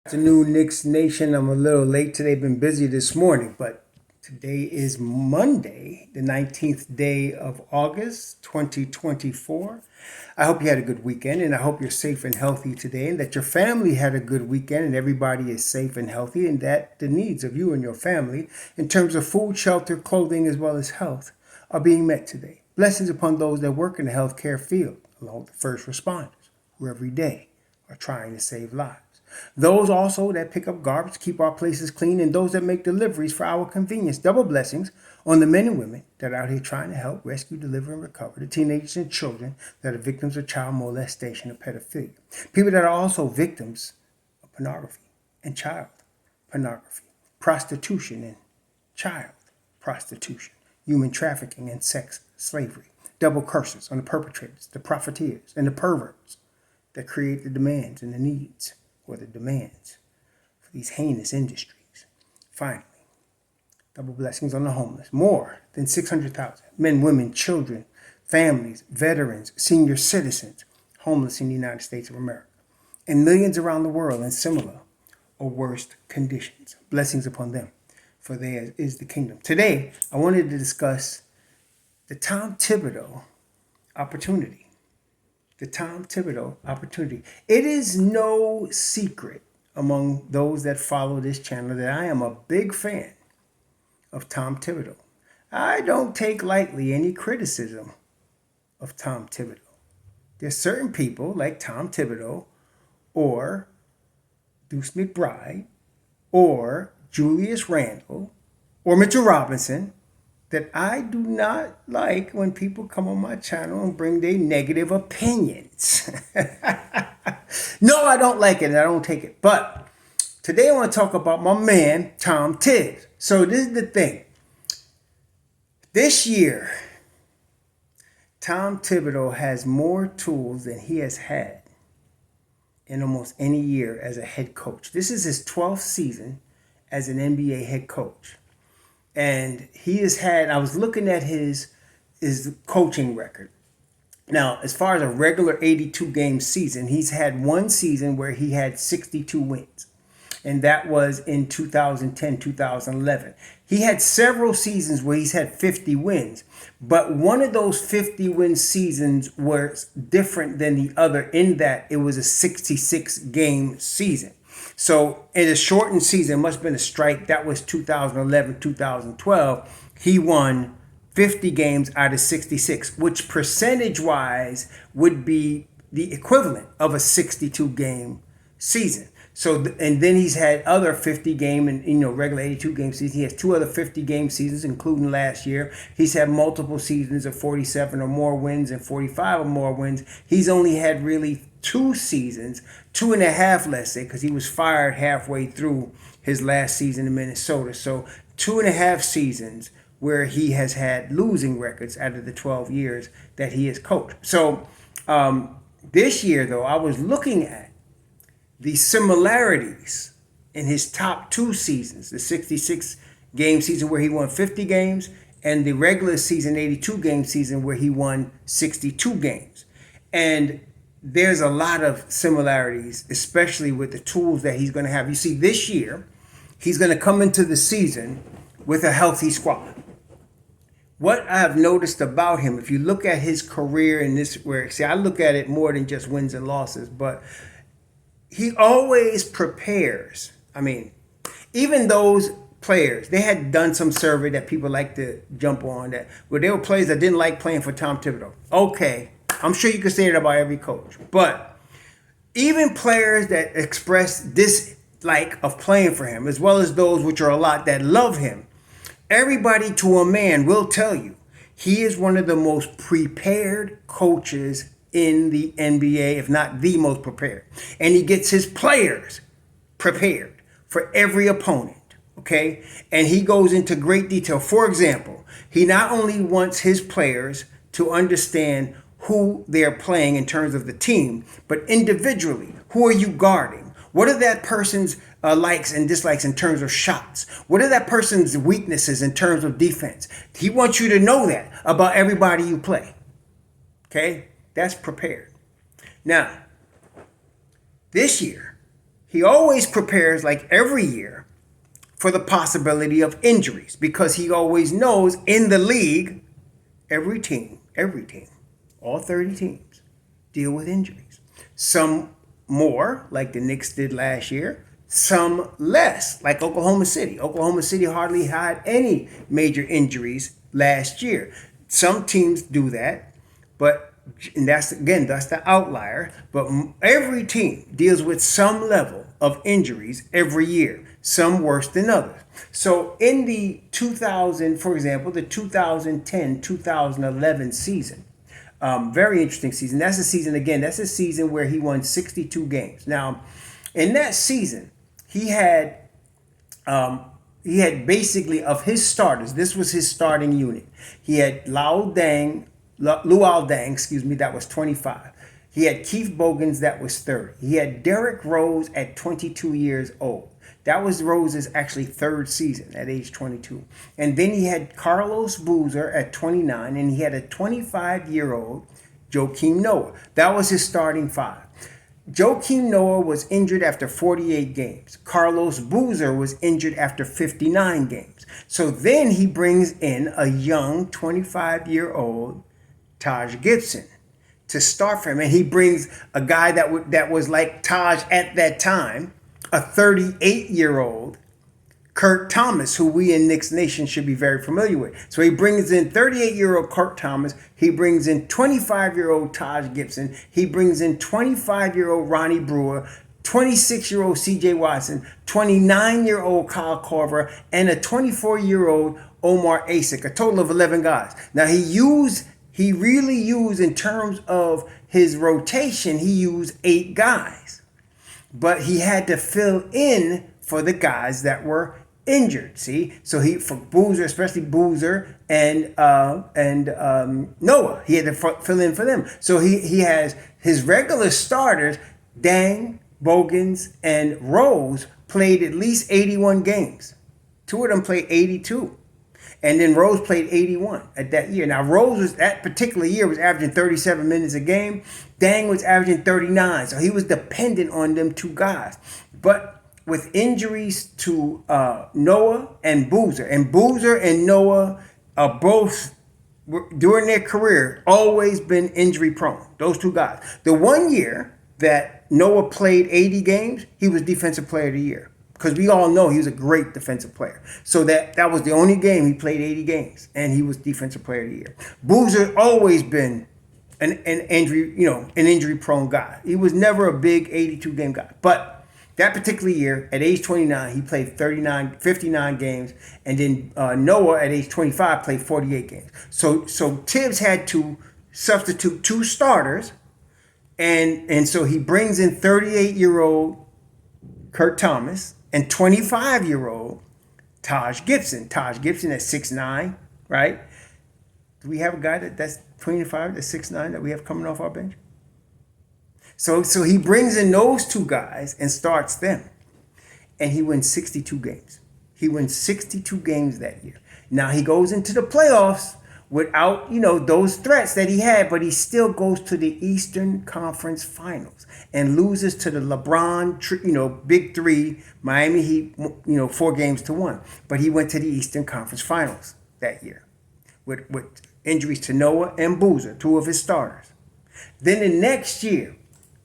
Afternoon, Knicks Nation. I'm a little late today. Been busy this morning, but today is Monday, the 19th day of August, 2024. I hope you had a good weekend, and I hope you're safe and healthy today, and that your family had a good weekend, and everybody is safe and healthy, and that the needs of you and your family, in terms of food, shelter, clothing, as well as health, are being met today. Blessings upon those that work in the healthcare field, along with the first responders, who every day are trying to save lives. Those also that pick up garbage, keep our places clean, and those that make deliveries for our convenience. Double blessings on the men and women that are out here trying to help rescue, deliver, and recover the teenagers and children that are victims of child molestation or pedophilia. People that are also victims of pornography and child pornography, prostitution and child prostitution, human trafficking and sex slavery. Double curses on the perpetrators, the profiteers, and the perverts that create the demands and the needs or the demands for these heinous industries. Finally, double blessings on the homeless. More than 600,000 men, women, children, families, veterans, senior citizens, homeless in the United States of America, and millions around the world in similar or worse conditions. Blessings upon them, for theirs is the kingdom. Today, I wanted to discuss the Tom Thibodeau opportunity. The Tom Thibodeau opportunity. It is no secret among those that follow this channel that I am a big fan of Tom Thibodeau. I don't take lightly any criticism of Tom Thibodeau. There's certain people like Tom Thibodeau or Deuce McBride or Julius Randle or Mitchell Robinson that I do not like when people come on my channel and bring their negative opinions. No, I don't like it and I don't take it. But today I want to talk about my man, Tom Thibodeau. So this is the thing. This year, Tom Thibodeau has more tools than he has had in almost any year as a head coach. This is his 12th season as an NBA head coach. And he has had, I was looking at his coaching record. Now, as far as a regular 82 game season, he's had one season where he had 62 wins. And that was in 2010, 2011. He had several seasons where he's had 50 wins. But one of those 50 win seasons was different than the other in that it was a 66 game season. So in a shortened season, it must have been a strike. That was 2011, 2012. He won 50 games out of 66, which percentage-wise would be the equivalent of a 62-game season. So, and then he's had other 50-game and regular 82-game seasons. He has two other 50-game seasons, including last year. He's had multiple seasons of 47 or more wins and 45 or more wins. He's only had really two seasons, 2.5, let's say, because he was fired halfway through his last season in Minnesota. So 2.5 seasons where he has had losing records out of the 12 years that he has coached. So this year, though, I was looking at the similarities in his top two seasons, the 66 game season where he won 50 games and the regular season 82 game season where he won 62 games. And there's a lot of similarities, especially with the tools that he's going to have. You see, this year, he's going to come into the season with a healthy squad. What I've noticed about him, if you look at his career in this work, see, I look at it more than just wins and losses, but he always prepares. I mean, even those players, they had done some survey that people like to jump on that where there were players that didn't like playing for Tom Thibodeau. Okay, I'm sure you could say that about every coach, but even players that express dislike of playing for him, as well as those which are a lot that love him, everybody to a man will tell you he is one of the most prepared coaches in the NBA, if not the most prepared. And he gets his players prepared for every opponent, okay? And he goes into great detail. For example, he not only wants his players to understand who they're playing in terms of the team, but individually, who are you guarding? What are that person's likes and dislikes in terms of shots? What are that person's weaknesses in terms of defense? He wants you to know that about everybody you play, okay? That's prepared. Now, this year, he always prepares, like every year, for the possibility of injuries, because he always knows in the league, every team, all 30 teams deal with injuries. Some more, like the Knicks did last year, some less, like Oklahoma City. Oklahoma City hardly had any major injuries last year. Some teams do that, but and that's the outlier. But every team deals with some level of injuries every year, some worse than others. So in the 2000, for example, the 2010-2011 season, very interesting season. That's a season, again, that's a season where he won 62 games. Now, in that season, he had basically, of his starters, this was his starting unit. He had Luol Deng, that was 25. He had Keith Bogans, that was 30. He had Derrick Rose at 22 years old. That was Rose's actually third season at age 22. And then he had Carlos Boozer at 29, and he had a 25-year-old Joakim Noah. That was his starting five. Joakim Noah was injured after 48 games. Carlos Boozer was injured after 59 games. So then he brings in a young 25-year-old Taj Gibson to start for him. And he brings a guy that was like Taj at that time, a 38-year-old Kurt Thomas, who we in Knicks Nation should be very familiar with. So he brings in 38-year-old Kurt Thomas. He brings in 25-year-old Taj Gibson. He brings in 25-year-old Ronnie Brewer, 26-year-old CJ Watson, 29-year-old Kyle Korver, and a 24-year-old Omar Asik, a total of 11 guys. Now he really used, in terms of his rotation, he used 8 guys. But he had to fill in for the guys that were injured. See, so for Boozer, especially Boozer and Noah, he had to fill in for them. So he has his regular starters, Deng, Bogans, and Rose, played at least 81 games. 2 of them played 82. And then Rose played 81 at that year. Now, Rose that particular year was averaging 37 minutes a game. Deng was averaging 39. So he was dependent on them 2 guys. But with injuries to Noah and Boozer and Noah are both, during their career, always been injury prone. Those 2 guys. The one year that Noah played 80 games, he was Defensive Player of the Year. Because we all know he was a great defensive player. So that was the only game he played 80 games, and he was Defensive Player of the Year. Boozer always been an injury-prone guy. He was never a big 82-game guy. But that particular year, at age 29, he played 59 games, and then Noah at age 25 played 48 games. So Thibs had to substitute 2 starters, and so he brings in 38-year-old Kurt Thomas and 25-year-old Taj Gibson. Taj Gibson at 6'9", right? Do we have a guy that's 25, that's 6'9", that we have coming off our bench? So he brings in those 2 guys and starts them. And he wins 62 games. He wins 62 games that year. Now he goes into the playoffs without, those threats that he had, but he still goes to the Eastern Conference Finals and loses to the LeBron, Big 3, Miami Heat, 4-1. But he went to the Eastern Conference Finals that year with injuries to Noah and Boozer, 2 of his starters. Then the next year,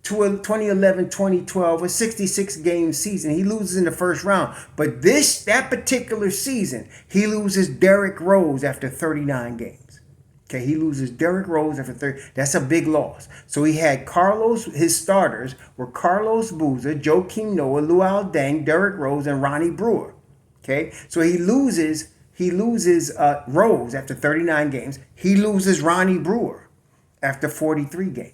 2011-2012, a 66-game season. He loses in the first round. But that particular season, he loses Derrick Rose after 39 games. Okay, he loses Derrick Rose after 30. That's a big loss. So he had his starters were Carlos Boozer, Joakim Noah, Luol Deng, Derrick Rose, and Ronnie Brewer. Okay, so he loses Rose after 39 games. He loses Ronnie Brewer after 43 games.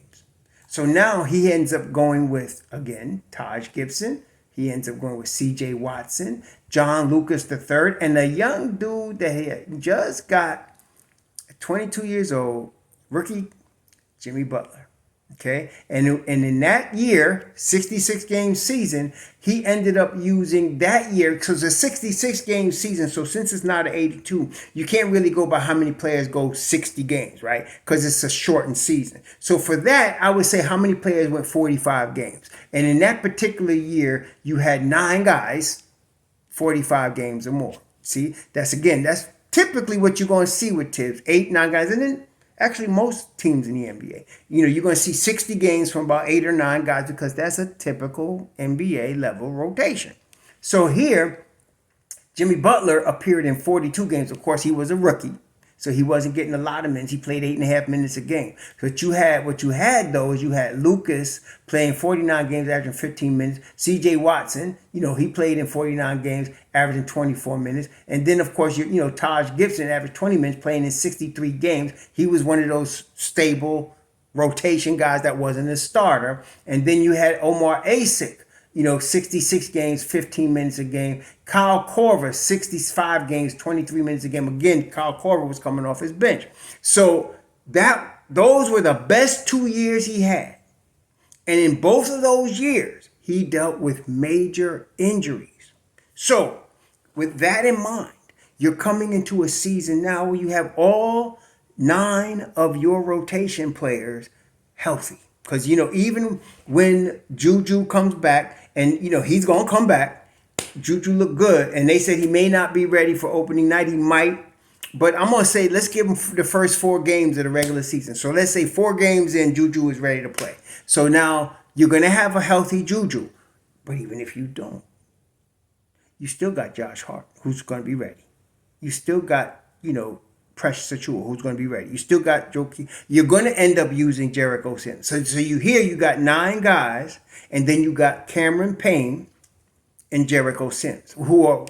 So now he ends up going with, again, Taj Gibson. He ends up going with C.J. Watson, John Lucas III, and a young dude that he had just got, 22 years old, rookie Jimmy Butler. Okay, and in that year, 66 game season, he ended up using that year because it's a 66 game season. So since it's not an 82, you can't really go by how many players go 60 games, right? Because it's a shortened season. So for that, I would say how many players went 45 games. And in that particular year, you had 9 guys, 45 games or more. See, that's typically what you're going to see with Thibs, 8, 9 guys, and then actually most teams in the NBA. You're going to see 60 games from about 8 or 9 guys because that's a typical NBA level rotation. So here, Jimmy Butler appeared in 42 games. Of course, he was a rookie, so he wasn't getting a lot of minutes. He played 8.5 minutes a game. What you had though is you had Lucas playing 49 games, averaging 15 minutes. C.J. Watson, he played in 49 games, averaging 24 minutes. And then of course, Taj Gibson averaged 20 minutes, playing in 63 games. He was one of those stable rotation guys that wasn't a starter. And then you had Omar Asik, 66 games, 15 minutes a game. Kyle Korver, 65 games, 23 minutes a game. Again, Kyle Korver was coming off his bench. So those were the best 2 years he had. And in both of those years, he dealt with major injuries. So with that in mind, you're coming into a season now where you have all 9 of your rotation players healthy. Because, even when Juju comes back, and, he's going to come back, Juju looked good. And they said he may not be ready for opening night. He might. But I'm going to say, let's give him the first 4 games of the regular season. So let's say 4 games in, Juju is ready to play. So now you're going to have a healthy Juju. But even if you don't, you still got Josh Hart, who's going to be ready. You still got, Precious Achiuwa, who's going to be ready. You still got Joakim. You're going to end up using Jericho Sims. So you got 9 guys, and then you got Cameron Payne and Jericho Sims, who are,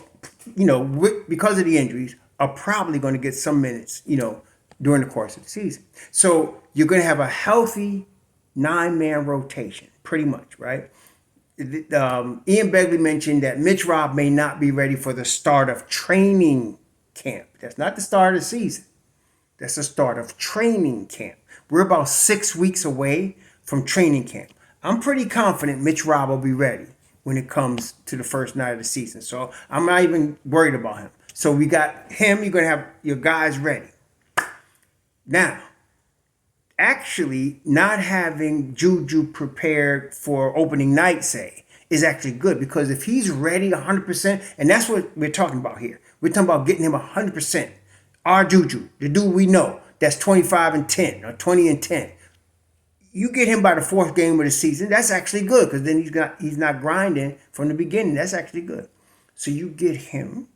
because of the injuries, are probably going to get some minutes, during the course of the season. So you're going to have a healthy 9-man rotation, pretty much, right? Ian Begley mentioned that Mitch Robb may not be ready for the start of training camp. That's not the start of the season. That's the start of training camp. We're about 6 weeks away from training camp. I'm pretty confident Mitch Robb will be ready when it comes to the first night of the season. So I'm not even worried about him. So we got him. You're going to have your guys ready. Now, actually not having Juju prepared for opening night, say, is actually good, because if he's ready 100%, and that's what we're talking about here. We're talking about getting him 100%. Our Juju, the dude we know, that's 25 and 10 or 20 and 10. You get him by the 4th game of the season, that's actually good, because then he's not grinding from the beginning. That's actually good. So you get him,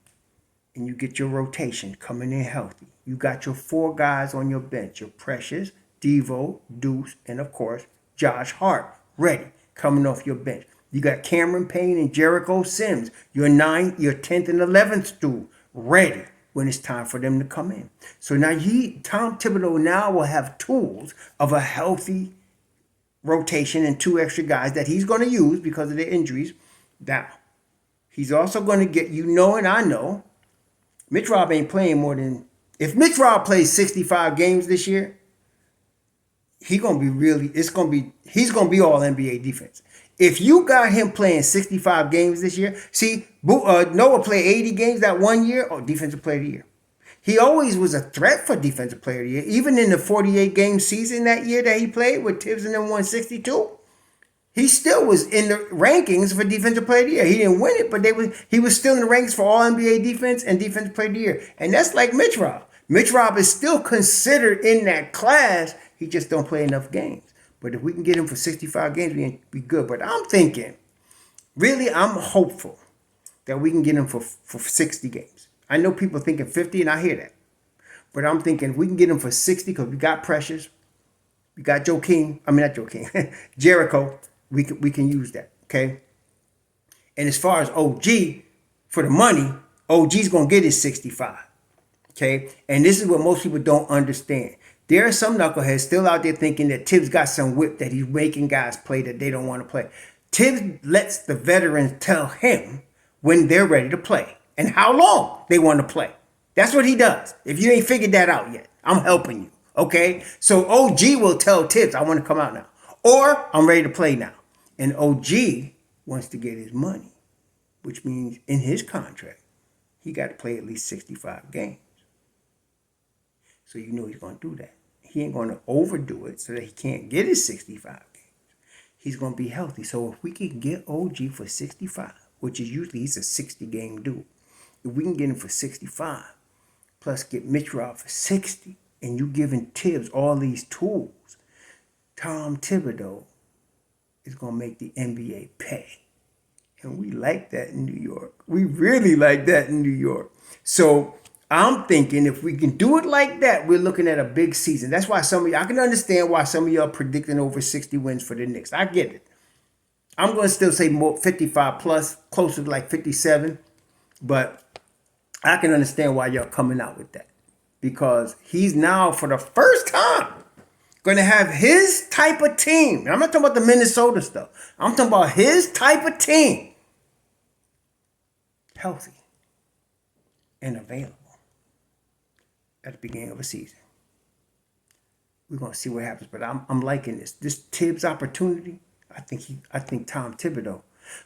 and you get your rotation coming in healthy. You got your 4 guys on your bench, your Precious, Devo, Deuce, and of course, Josh Hart, ready, coming off your bench. You got Cameron Payne and Jericho Sims, your 9th, your 10th, and 11th dude, ready when it's time for them to come in. So now Tom Thibodeau now will have tools of a healthy rotation and 2 extra guys that he's going to use because of their injuries. Now, he's also going to get, and I know, Mitch Robb ain't playing more than, if Mitch Robb plays 65 games this year, he's going to be all NBA defense. If you got him playing 65 games this year, see, Noah played 80 games that 1 year, Defensive Player of the Year. He always was a threat for Defensive Player of the Year. Even in the 48-game season that year that he played with Thibs and them 162, he still was in the rankings for Defensive Player of the Year. He didn't win it, but he was still in the rankings for all NBA defense and Defensive Player of the Year. And that's like Mitch Robb. Mitch Robb is still considered in that class. He just don't play enough games. But if we can get him for 65 games, we can be good. But I'm thinking, really, I'm hopeful that we can get him for 60 games. I know people thinking 50, and I hear that. But I'm thinking if we can get him for 60, because we got Precious, we got Jericho, we can use that, okay? And as far as OG, for the money, OG's going to get his 65, okay? And this is what most people don't understand. There are some knuckleheads still out there thinking that Thibs got some whip that he's making guys play that they don't want to play. Thibs lets the veterans tell him when they're ready to play and how long they want to play. That's what he does. If you ain't figured that out yet, I'm helping you, okay? So OG will tell Thibs, I want to come out now. or I'm ready to play now. And OG wants to get his money, which means in his contract, he got to play at least 65 games. So you know he's going to do that. He ain't going to overdo it so that he can't get his 65 games. He's going to be healthy. So if we can get OG for 65, which is usually he's a 60-game dude, if we can get him for 65, plus get Mitch Rob for 60, and you giving Thibs all these tools, Tom Thibodeau is going to make the NBA pay. And we like that in New York. We really like that in New York. So I'm thinking if we can do it like that, we're looking at a big season. That's why some of you, I can understand why some of y'all predicting over 60 wins for the Knicks. I get it. I'm going to still say more 55 plus, closer to like 57. But I can understand why y'all coming out with that. Because he's now, for the first time, going to have his type of team. I'm not talking about the Minnesota stuff. I'm talking about his type of team. Healthy and available at the beginning of a season. We're going to see what happens. But I'm liking this. This Thibs opportunity, I think Tom Thibodeau,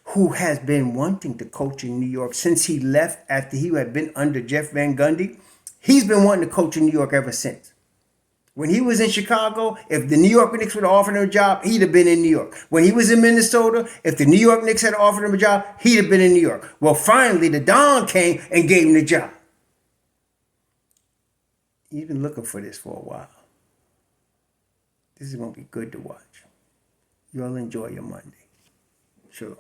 who has been wanting to coach in New York since he left after he had been under Jeff Van Gundy, he's been wanting to coach in New York ever since. When he was in Chicago, if the New York Knicks would have offered him a job, he'd have been in New York. When he was in Minnesota, if the New York Knicks had offered him a job, he'd have been in New York. Well, finally, the Don came and gave him the job. He's been looking for this for a while. This is going to be good to watch. You all enjoy your Monday. Sure.